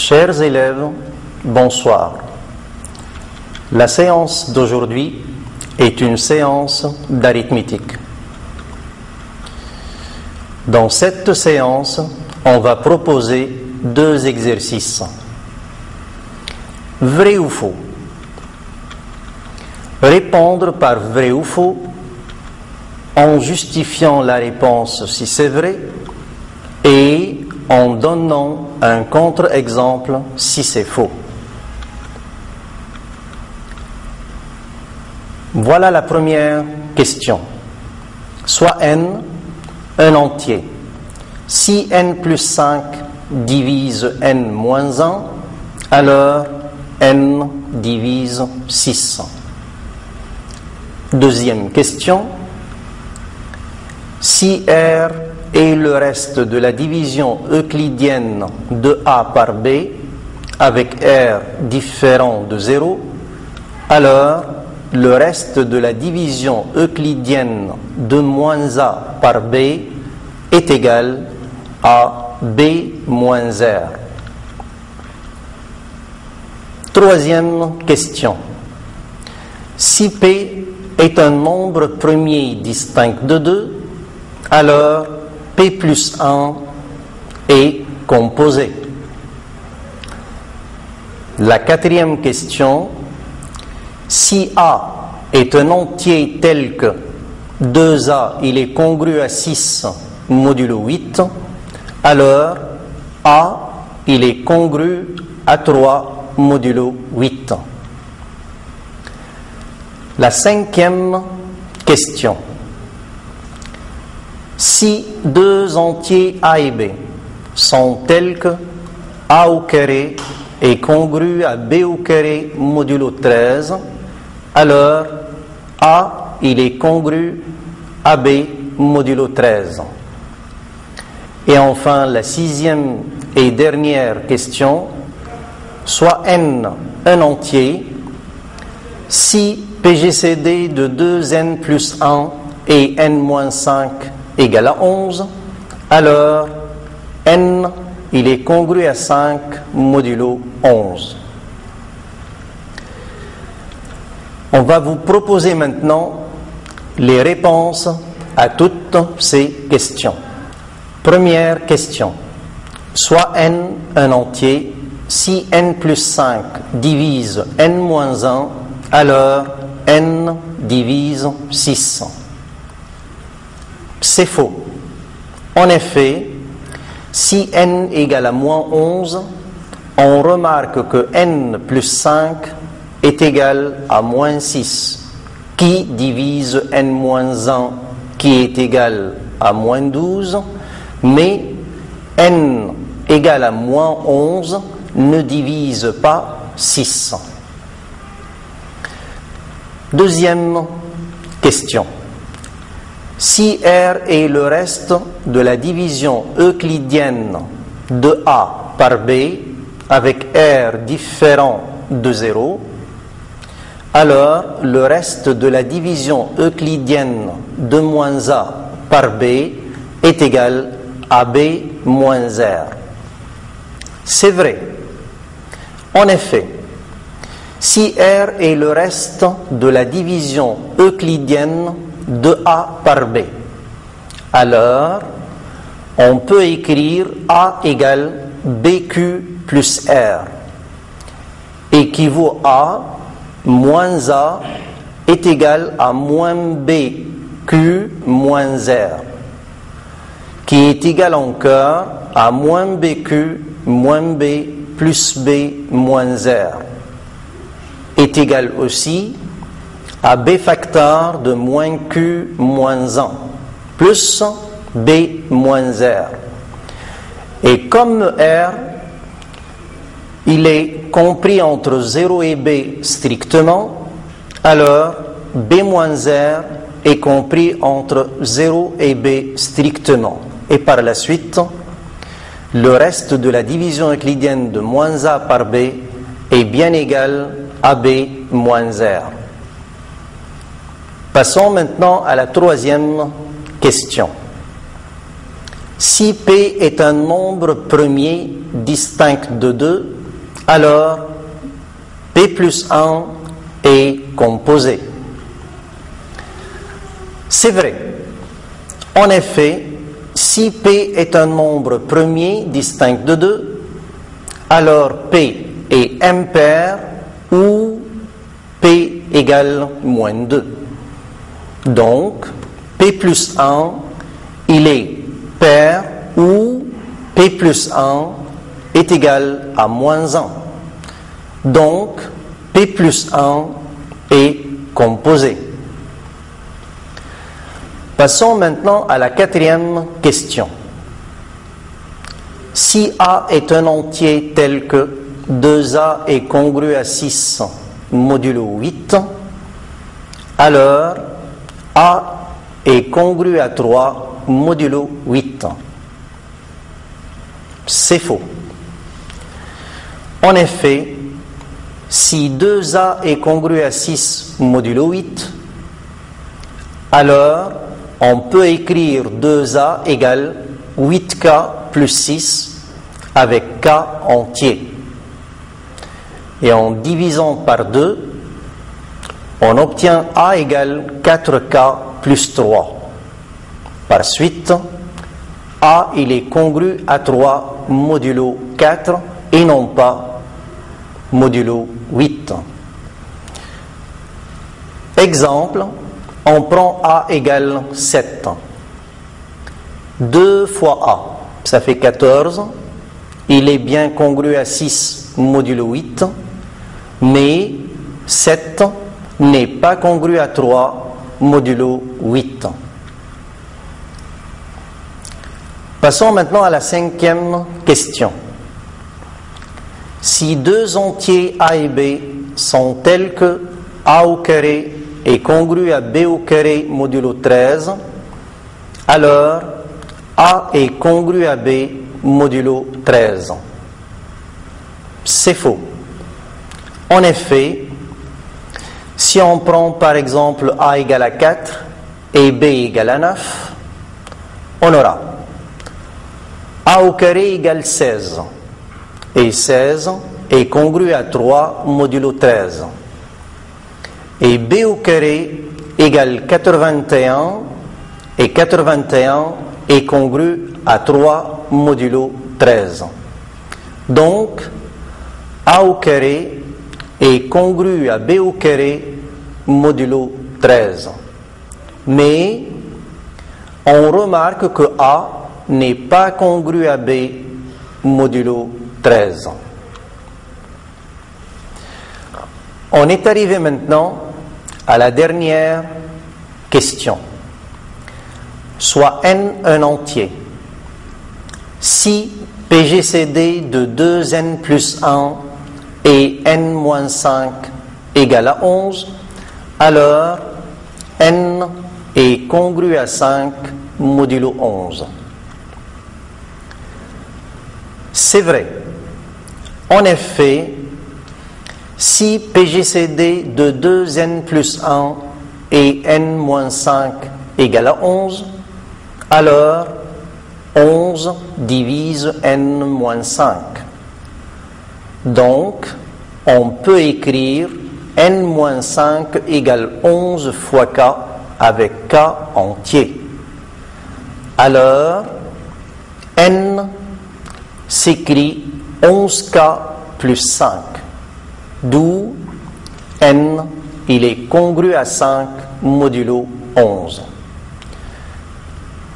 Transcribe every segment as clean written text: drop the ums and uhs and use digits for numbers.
Chers élèves, bonsoir. La séance d'aujourd'hui est une séance d'arithmétique. Dans cette séance, on va proposer deux exercices. Vrai ou faux? Répondre par vrai ou faux en justifiant la réponse si c'est vrai et en donnant un contre-exemple si c'est faux. Voilà la première question. Soit n un entier. Si n plus 5 divise n moins 1, alors n divise 6. Deuxième question. Si R est le reste de la division euclidienne de A par B, avec R différent de 0, alors le reste de la division euclidienne de moins A par B est égal à B moins R. Troisième question. Si P est un nombre premier distinct de 2, alors P plus 1 est composé. La quatrième question. Si A est un entier tel que 2A, il est congru à 6 modulo 8, alors A, il est congru à 3 modulo 8. La cinquième question. Si deux entiers A et B sont tels que A au carré est congru à B au carré modulo 13, alors A, il est congru à B modulo 13. Et enfin, la sixième et dernière question, soit n un entier, si PGCD de 2n plus 1 et n moins 5 égale à 11, alors n, il est congru à 5 modulo 11. On va vous proposer maintenant les réponses à toutes ces questions. Première question. Soit n un entier, si n plus 5 divise n moins 1, alors n divise 6. C'est faux. En effet, si n égale à moins 11, on remarque que n plus 5 est égal à moins 6, qui divise n moins 1, qui est égal à moins 12, mais n égale à moins 11 ne divise pas 6. Deuxième question. Si R est le reste de la division euclidienne de A par B, avec R différent de 0, alors le reste de la division euclidienne de moins A par B est égal à B moins R. C'est vrai. En effet, si R est le reste de la division euclidienne de A par B, alors on peut écrire A égale BQ plus R, équivaut à moins A est égal à moins BQ moins R, qui est égal encore à moins BQ moins B plus B moins R, est égal aussi à B facteur de moins Q moins 1 plus B moins R. Et comme R, il est compris entre 0 et B strictement, alors B moins R est compris entre 0 et B strictement. Et par la suite, le reste de la division euclidienne de moins A par B est bien égal à B moins R. Passons maintenant à la troisième question. Si P est un nombre premier distinct de 2, alors P plus 1 est composé. C'est vrai. En effet, si P est un nombre premier distinct de 2, alors P est impair ou P égale moins 2. Donc, P plus 1, il est pair ou P plus 1 est égal à moins 1. Donc, P plus 1 est composé. Passons maintenant à la quatrième question. Si A est un entier tel que 2A est congru à 6 modulo 8, alors A est congru à 3 modulo 8. C'est faux. En effet, si 2A est congru à 6 modulo 8, alors on peut écrire 2A égale 8K plus 6 avec K entier. Et en divisant par 2, on obtient A égale 4K plus 3. Par suite, A il est congru à 3 modulo 4 et non pas modulo 8. Exemple, on prend A égale 7. 2 fois A, ça fait 14. Il est bien congru à 6 modulo 8, mais 7 n'est pas congru à 3 modulo 8. Passons maintenant à la cinquième question. Si deux entiers A et B sont tels que A au carré est congru à B au carré modulo 13, alors A est congru à B modulo 13. C'est faux. En effet, si on prend par exemple A égale à 4 et B égale à 9, on aura A au carré égale 16 et 16 est congru à 3 modulo 13 et B au carré égale 81 et 81 est congru à 3 modulo 13. Donc, A au carré est congru à B au carré modulo 13. Mais on remarque que A n'est pas congru à B modulo 13. On est arrivé maintenant à la dernière question. Soit n un entier. Si PGCD de 2n plus 1 et n-5 égale à 11, alors n est congru à 5 modulo 11. C'est vrai. En effet, si PGCD de 2n plus 1 et n-5 égale à 11, alors 11 divise n-5. Donc, on peut écrire n-5 égale 11 fois k avec k entier. Alors, n s'écrit 11k plus 5, d'où n, il est congru à 5 modulo 11.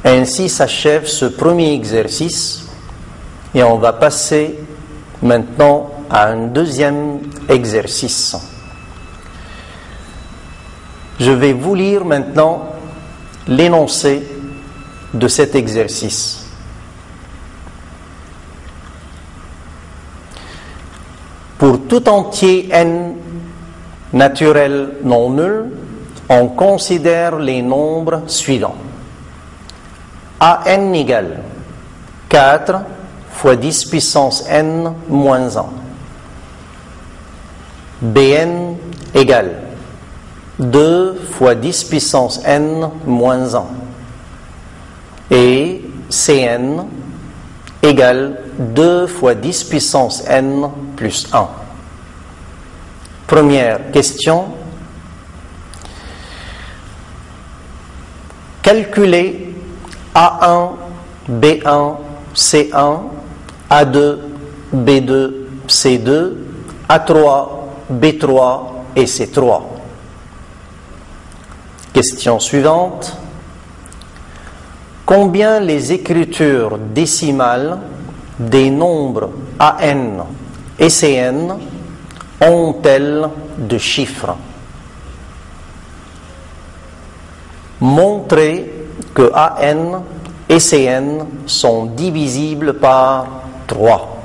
Ainsi s'achève ce premier exercice et on va passer maintenant à un deuxième exercice. Je vais vous lire maintenant l'énoncé de cet exercice. Pour tout entier n naturel non nul, on considère les nombres suivants. AN égale 4 fois 10 puissance n moins 1. BN égale 2 fois 10 puissance n moins 1. Et Cn égale 2 fois 10 puissance n plus 1. Première question. Calculez A1, B1, C1, A2, B2, C2, A3, B3 et C3. Question suivante. Combien les écritures décimales des nombres AN et CN ont-elles de chiffres? Montrez que AN et CN sont divisibles par 3.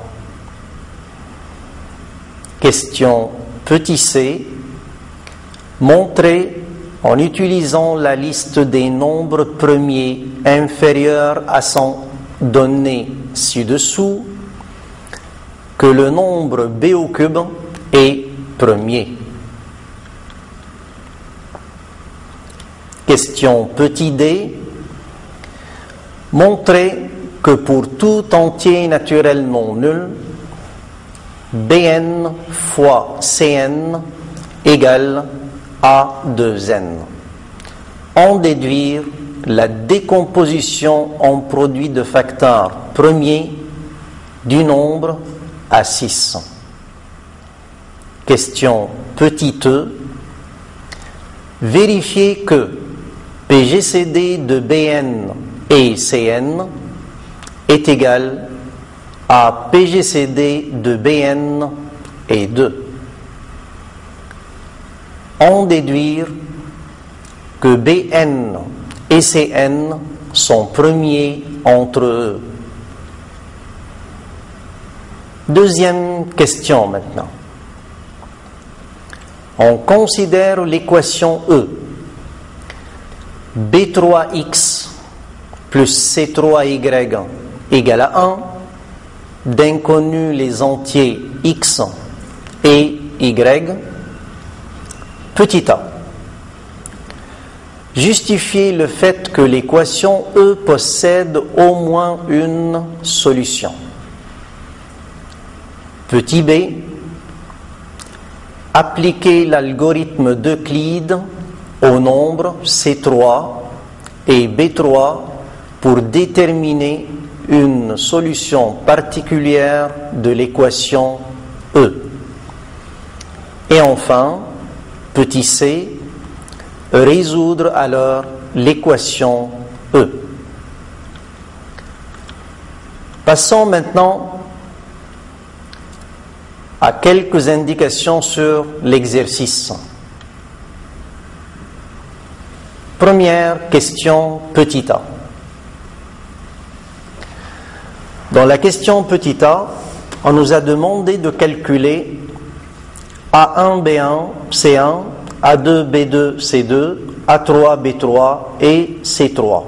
Question petit c. Montrez en utilisant la liste des nombres premiers inférieurs à 100 donné ci-dessous que le nombre b au cube est premier. Question petit d. Montrez que pour tout entier naturel non nul, Bn fois Cn égale A de n. En déduire la décomposition en produit de facteurs premiers du nombre à 6. Question petit e. Vérifiez que PGCD de Bn et Cn est égal à PGCD de Bn et 2. En déduire que Bn et Cn sont premiers entre eux. Deuxième question maintenant. On considère l'équation E. B3x plus C3y égale à 1, d'inconnus les entiers x et y, petit a. Justifiez le fait que l'équation E possède au moins une solution. Petit b. Appliquez l'algorithme d'Euclide au nombre C3 et B3 pour déterminer une solution particulière de l'équation E. Et enfin, petit c, résoudre alors l'équation E. Passons maintenant à quelques indications sur l'exercice. Première question petit a. Dans la question petit a, on nous a demandé de calculer A1, B1, C1, A2, B2, C2, A3, B3 et C3.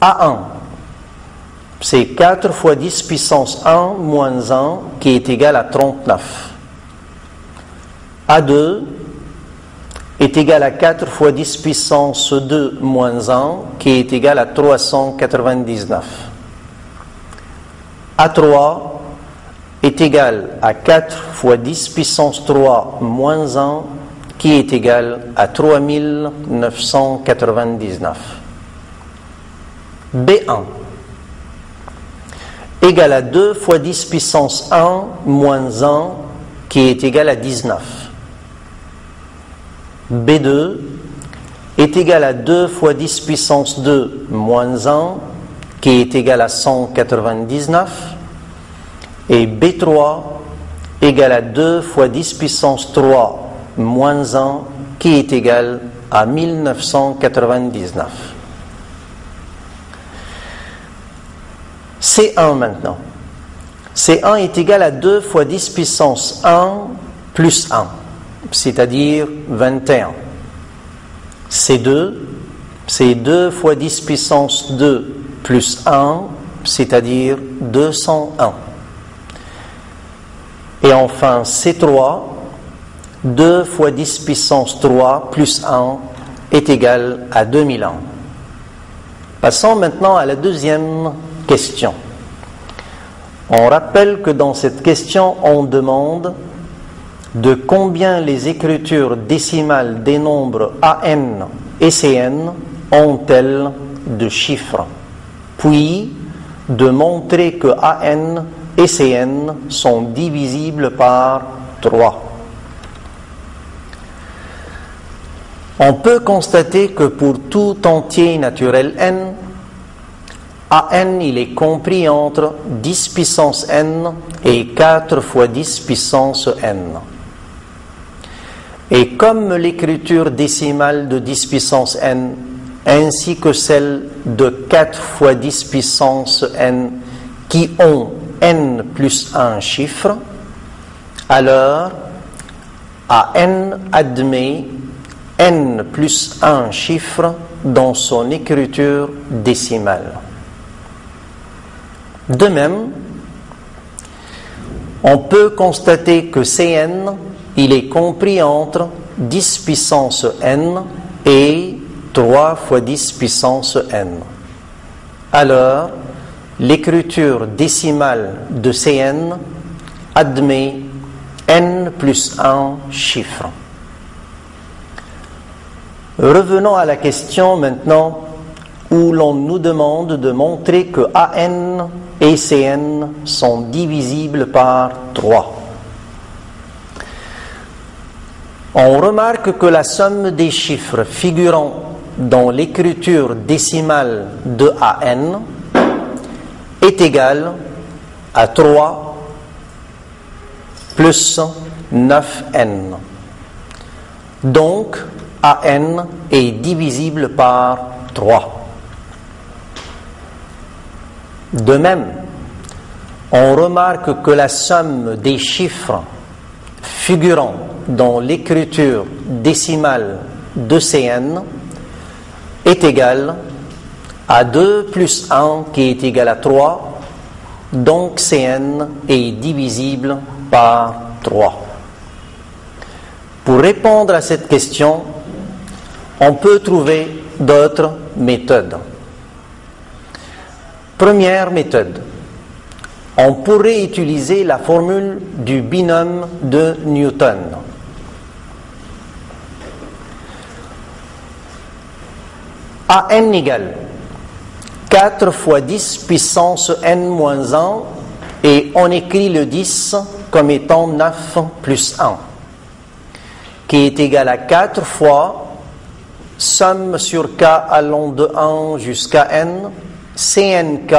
A1, c'est 4 fois 10 puissance 1 moins 1 qui est égal à 39. A2 est égal à 4 fois 10 puissance 2 moins 1 qui est égal à 399. A3 est égal à 4 fois 10 puissance 3 moins 1 qui est égal à 3999. B1 égale à 2 fois 10 puissance 1 moins 1 qui est égal à 19. B2 est égal à 2 fois 10 puissance 2 moins 1 qui est égal à 199. Et B3 égale à 2 fois 10 puissance 3 moins 1 qui est égal à 1999. C1 maintenant. C1 est égal à 2 fois 10 puissance 1 plus 1, c'est-à-dire 21. C2, c'est 2 fois 10 puissance 2 plus 1, c'est-à-dire 201. Et enfin C3, 2 fois 10 puissance 3 plus 1 est égal à 2001. Passons maintenant à la deuxième question. On rappelle que dans cette question, on demande de combien les écritures décimales des nombres AN et CN ont-elles de chiffres, puis de montrer que AN et CN sont divisibles par 3. On peut constater que pour tout entier naturel n, AN il est compris entre 10 puissance n et 4 fois 10 puissance n. Et comme l'écriture décimale de 10 puissance n ainsi que celle de 4 fois 10 puissance n qui ont n plus 1 chiffre, alors AN admet n plus 1 chiffre dans son écriture décimale. De même, on peut constater que Cn il est compris entre 10 puissance n et 3 fois 10 puissance n. Alors, l'écriture décimale de Cn admet n plus 1 chiffre. Revenons à la question maintenant où l'on nous demande de montrer que AN et CN sont divisibles par 3. On remarque que la somme des chiffres figurant dans l'écriture décimale de AN est égale à 3 plus 9n. Donc, AN est divisible par 3. De même, on remarque que la somme des chiffres figurant dans l'écriture décimale de Cn est égale à 2 plus 1 qui est égal à 3, donc Cn est divisible par 3. Pour répondre à cette question, on peut trouver d'autres méthodes. Première méthode, on pourrait utiliser la formule du binôme de Newton. AN égale 4 fois 10 puissance n moins 1 et on écrit le 10 comme étant 9 plus 1 qui est égal à 4 fois somme sur k allant de 1 jusqu'à n CNK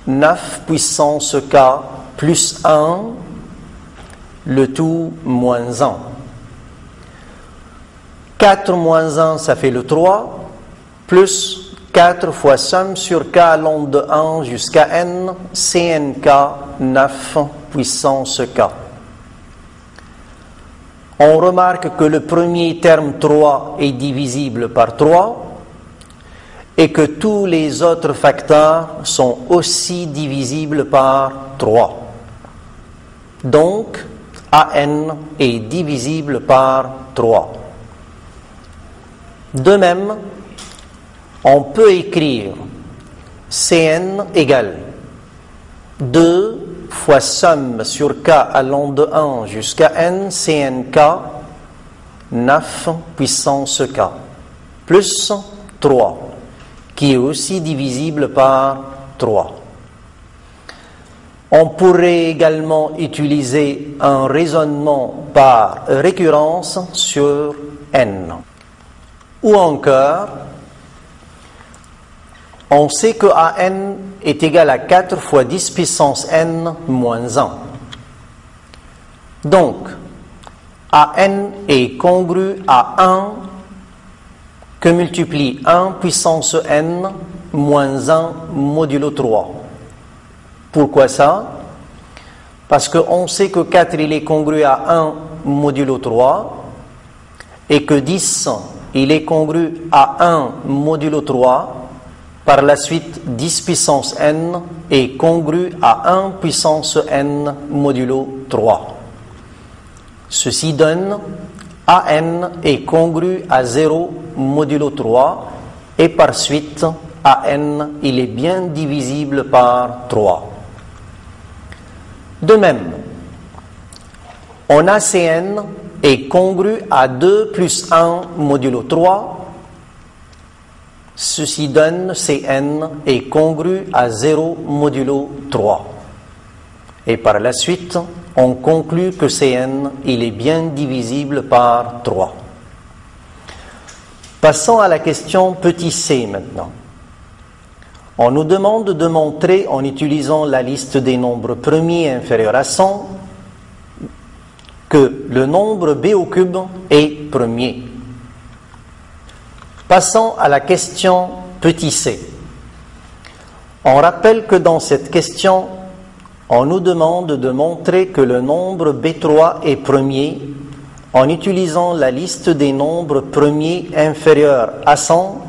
9 puissance k plus 1 le tout moins 1. 4 moins 1 ça fait le 3 plus 4 fois somme sur k allant de 1 jusqu'à n CNK 9 puissance k. On remarque que le premier terme 3 est divisible par 3 et que tous les autres facteurs sont aussi divisibles par 3. Donc, AN est divisible par 3. De même, on peut écrire Cn égale 2 fois somme sur k allant de 1 jusqu'à n CNK 9 puissance k plus 3 qui est aussi divisible par 3. On pourrait également utiliser un raisonnement par récurrence sur n. Ou encore, on sait que AN est égal à 4 fois 10 puissance n moins 1. Donc, AN est congru à 1 que multiplie 1 puissance n moins 1 modulo 3. Pourquoi ça? Parce qu'on sait que 4 il est congru à 1 modulo 3 et que 10 il est congru à 1 modulo 3. Par la suite, 10 puissance n est congru à 1 puissance n modulo 3. Ceci donne AN est congru à 0 modulo 3 et par suite, AN, il est bien divisible par 3. De même, on a Cn est congru à 2 plus 1 modulo 3. Ceci donne Cn est congru à 0 modulo 3. Et par la suite, on conclut que Cn il est bien divisible par 3. Passons à la question petit c maintenant. On nous demande de montrer, en utilisant la liste des nombres premiers inférieurs à 100, que le nombre b au cube est premier. Passons à la question petit c. On rappelle que dans cette question, on nous demande de montrer que le nombre b3 est premier en utilisant la liste des nombres premiers inférieurs à 100.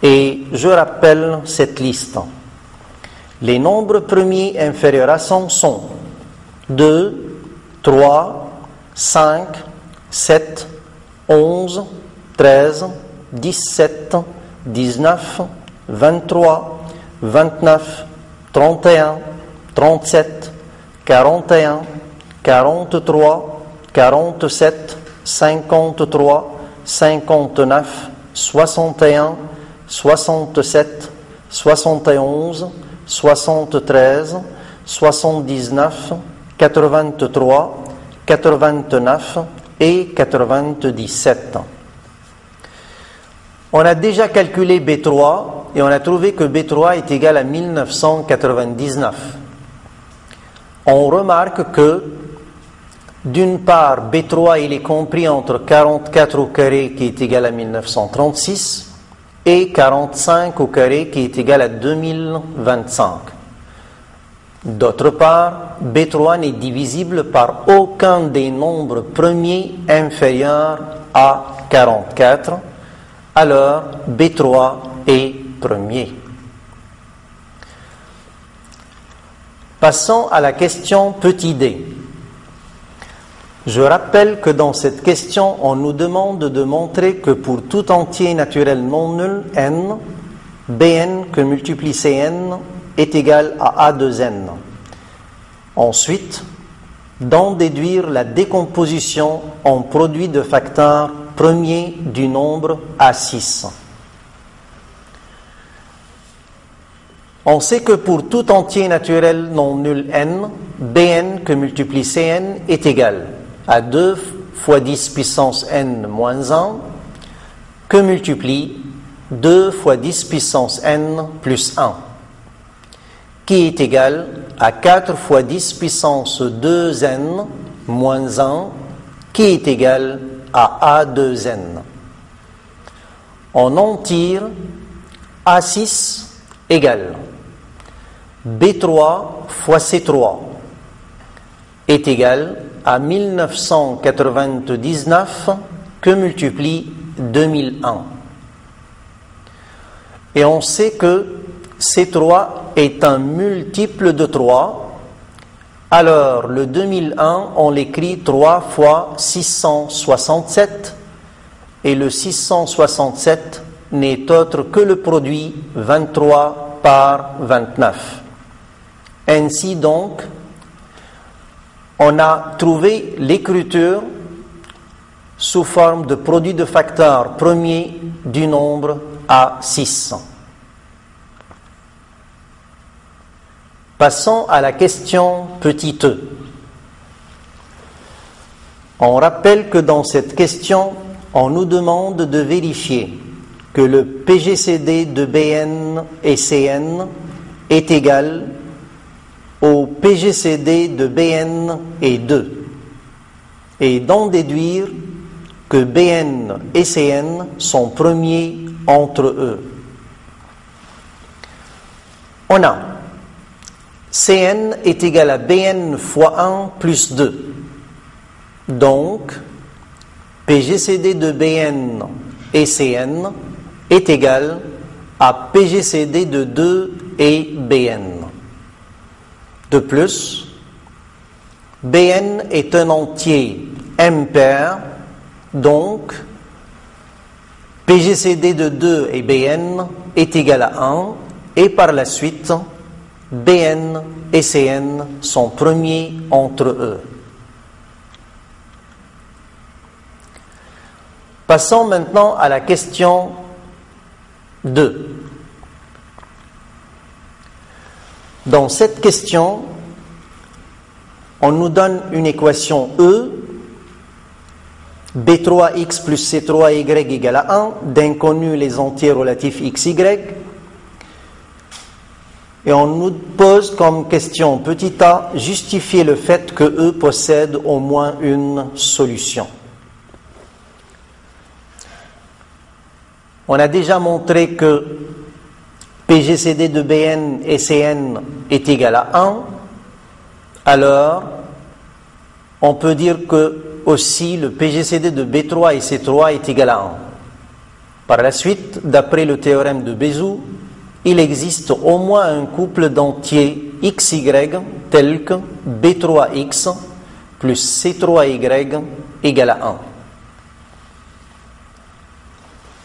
Et je rappelle cette liste. Les nombres premiers inférieurs à 100 sont 2, 3, 5, 7, 11, 13, 17, 19, 23, 29, 31, 37, 41, 43, 47, 53, 59, 61, 67, 71, 73, 79, 83, 89 et 97. On a déjà calculé B3 et on a trouvé que B3 est égal à 1999. On remarque que d'une part, B3 il est compris entre 44 au carré qui est égal à 1936 et 45 au carré qui est égal à 2025. D'autre part, B3 n'est divisible par aucun des nombres premiers inférieurs à 44, alors B3 est premier. Passons à la question petit d. Je rappelle que dans cette question, on nous demande de montrer que pour tout entier naturel non nul n, Bn que multiplie Cn est égal à A de n. Ensuite, d'en déduire la décomposition en produit de facteurs premiers du nombre A6. On sait que pour tout entier naturel non nul n, Bn que multiplie Cn est égal à 2 fois 10 puissance n moins 1 que multiplie 2 fois 10 puissance n plus 1 qui est égal à 4 fois 10 puissance 2n moins 1 qui est égal à A2n. On en tire A6 égale B3 fois C3 est égal à 1999 que multiplie 2001. Et on sait que C3 est un multiple de 3. Alors, le 2001, on l'écrit 3 fois 667. Et le 667 n'est autre que le produit 23 par 29. Ainsi donc, on a trouvé l'écriture sous forme de produit de facteurs premier du nombre A6. Passons à la question petit e. On rappelle que dans cette question, on nous demande de vérifier que le PGCD de Bn et Cn est égal au PGCD de Bn et 2 et d'en déduire que Bn et Cn sont premiers entre eux. On a Cn est égal à Bn fois 1 plus 2. Donc, PGCD de Bn et Cn est égal à PGCD de 2 et Bn. De plus, Bn est un entier impair, donc PGCD de 2 et BN est égal à 1 et par la suite, BN et CN sont premiers entre eux. Passons maintenant à la question 2. Dans cette question, on nous donne une équation E, B3x plus C3y égale à 1, d'inconnus les entiers relatifs x, y, et on nous pose comme question petit a, justifier le fait que E possède au moins une solution. On a déjà montré que PGCD de BN et CN est égal à 1, alors on peut dire que aussi le PGCD de B3 et C3 est égal à 1. Par la suite, d'après le théorème de Bézout, il existe au moins un couple d'entiers XY tel que B3X plus C3Y égale à 1.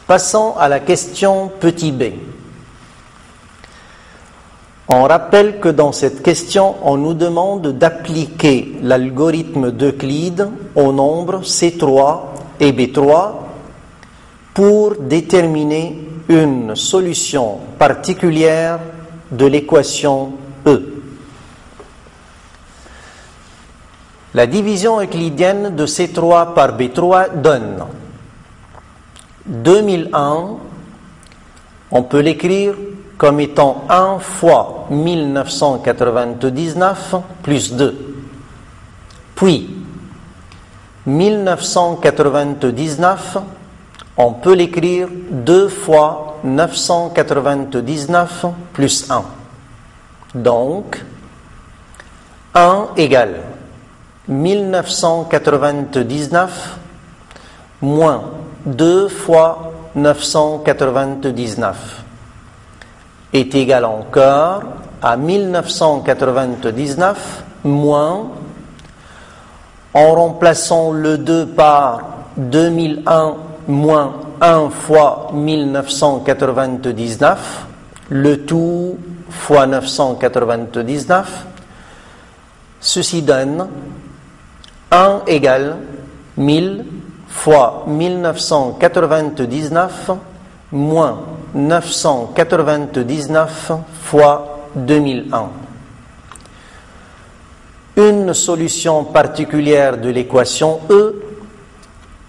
Passons à la question petit b. On rappelle que dans cette question, on nous demande d'appliquer l'algorithme d'Euclide au nombre C3 et B3 pour déterminer une solution particulière de l'équation E. La division euclidienne de C3 par B3 donne 2001, on peut l'écrire comme étant 1 fois 1999 plus 2. Puis, 1999, on peut l'écrire 2 fois 999 plus 1. Donc, 1 égale 1999 moins 2 fois 999 est égal encore à 1999 moins, en remplaçant le 2 par 2001 moins 1 fois 1999, le tout fois 999, ceci donne 1 égale 1000 fois 1999 moins 999 fois 2001. Une solution particulière de l'équation E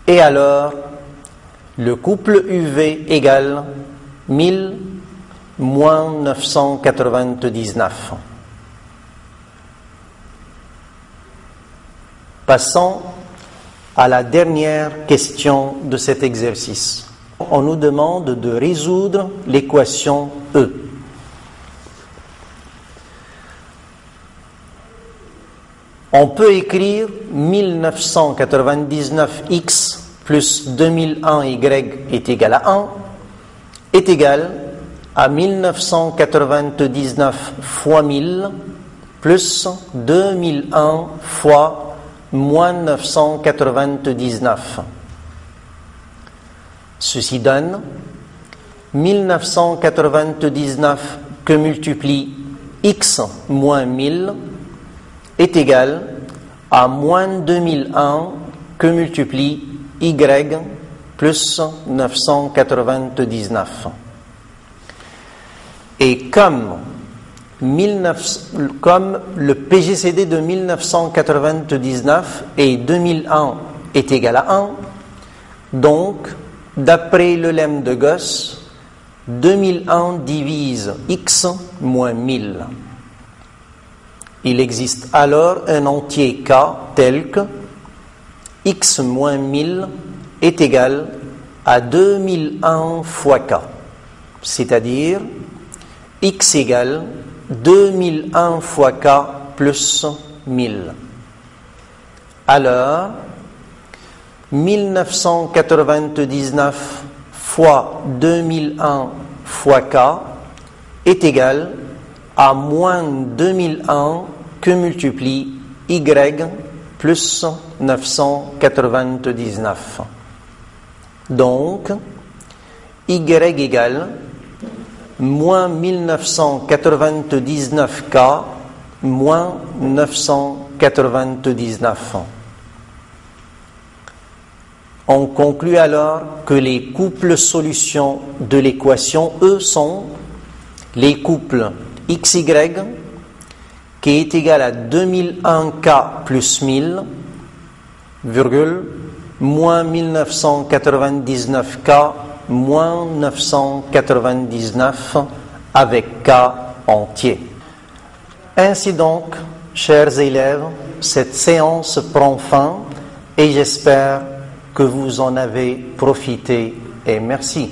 et alors le couple UV égale 1000 moins 999. Passons à la dernière question de cet exercice. On nous demande de résoudre l'équation E. On peut écrire 1999x plus 2001y est égal à 1 est égal à 1999 fois 1000 plus 2001 fois moins 999. Ceci donne 1999 que multiplie x moins 1000 est égal à moins 2001 que multiplie y plus 999. Et comme le PGCD de 1999 et 2001 est égal à 1, donc, d'après le lemme de Gauss, 2001 divise x moins 1000. Il existe alors un entier k tel que x moins 1000 est égal à 2001 fois k, c'est-à-dire x égale 2001 fois k plus 1000. Alors, 1999 fois 2001 fois k est égal à moins 2001 que multiplie y plus 999. Donc, y égale moins 1999K moins 999. On conclut alors que les couples solutions de l'équation E sont les couples XY qui est égal à 2001K plus 1000, virgule, moins 1999K moins 999 avec K entier. Ainsi donc, chers élèves, cette séance prend fin et j'espère que vous en avez profité et merci.